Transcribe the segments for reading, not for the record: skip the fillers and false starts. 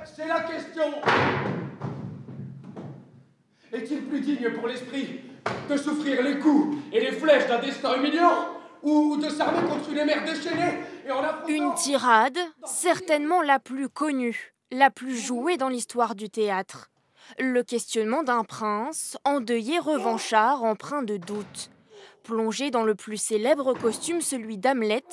c'est la question. Est-il plus digne pour l'esprit de souffrir les coups et les flèches d'un destin humiliant ou de s'armer contre une mer déchaînée et en affrontant... Une tirade, certainement la plus connue, la plus jouée dans l'histoire du théâtre. Le questionnement d'un prince, endeuillé revanchard, empreint de doute. Plongé dans le plus célèbre costume, celui d'Hamlet,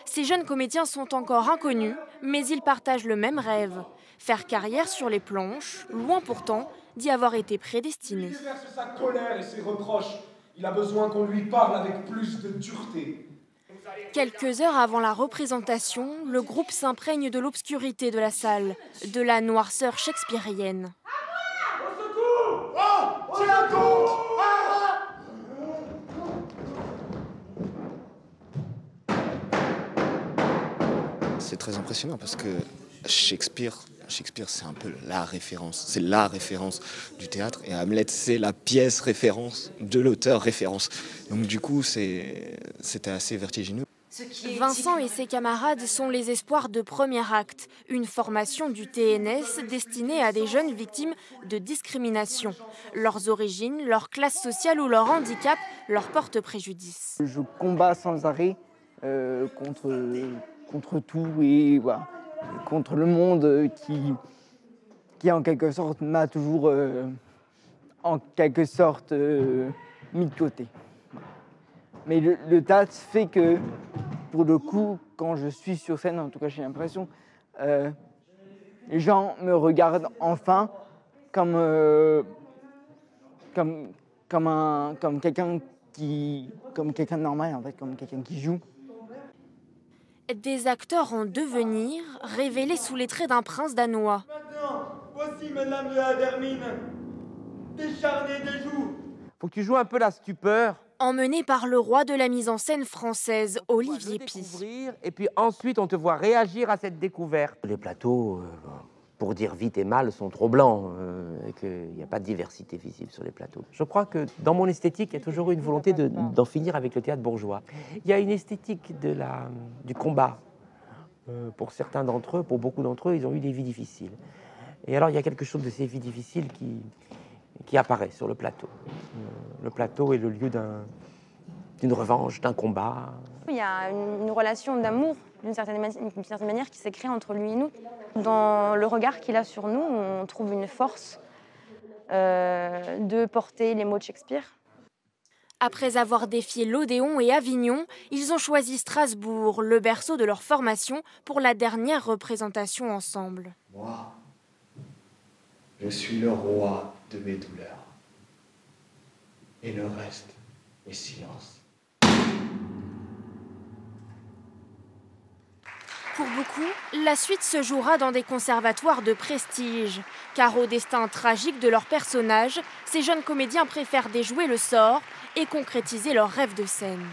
ces jeunes comédiens sont encore inconnus, mais ils partagent le même rêve. Faire carrière sur les planches, loin pourtant d'y avoir été prédestinés. Il déverse sa colère et ses reproches. Il a besoin qu'on lui parle avec plus de dureté. Quelques heures avant la représentation, le groupe s'imprègne de l'obscurité de la salle, de la noirceur shakespearienne. Au secours! Oh! C'est la compte! C'est très impressionnant parce que Shakespeare c'est un peu la référence, c'est la référence du théâtre et Hamlet c'est la pièce référence de l'auteur référence. Donc du coup c'était assez vertigineux. Vincent et ses camarades sont les espoirs de premier acte, une formation du TNS destinée à des jeunes victimes de discrimination. Leurs origines, leur classe sociale ou leur handicap leur portent préjudice. Je combats sans arrêt contre tout et voilà, contre le monde qui en quelque sorte m'a toujours mis de côté. Mais le théâtre fait que, pour le coup, quand je suis sur scène, en tout cas j'ai l'impression, les gens me regardent enfin comme quelqu'un de normal, en fait, comme quelqu'un qui joue. Des acteurs en devenir, révélés sous les traits d'un prince danois. Maintenant, voici Madame de Hadermine, décharnée des joues. Faut que tu joues un peu la stupeur. Emmené par le roi de la mise en scène française, Olivier Py. Et puis ensuite, on te voit réagir à cette découverte. Les plateaux, pour dire vite et mal, sont trop blancs et qu'il n'y a pas de diversité visible sur les plateaux. Je crois que dans mon esthétique, il y a toujours eu une volonté d'en finir avec le théâtre bourgeois. Il y a une esthétique du combat. Pour certains d'entre eux, pour beaucoup d'entre eux, ils ont eu des vies difficiles. Et alors, il y a quelque chose de ces vies difficiles qui apparaît sur le plateau. Le plateau est le lieu d'une revanche, d'un combat. Il y a une relation d'amour, d'une certaine manière, qui s'est créée entre lui et nous. Dans le regard qu'il a sur nous, on trouve une force de porter les mots de Shakespeare. Après avoir défié l'Odéon et Avignon, ils ont choisi Strasbourg, le berceau de leur formation, pour la dernière représentation ensemble. Moi, je suis le roi de mes douleurs. Et le reste est silence. Pour beaucoup, la suite se jouera dans des conservatoires de prestige. Car au destin tragique de leurs personnages, ces jeunes comédiens préfèrent déjouer le sort et concrétiser leurs rêves de scène.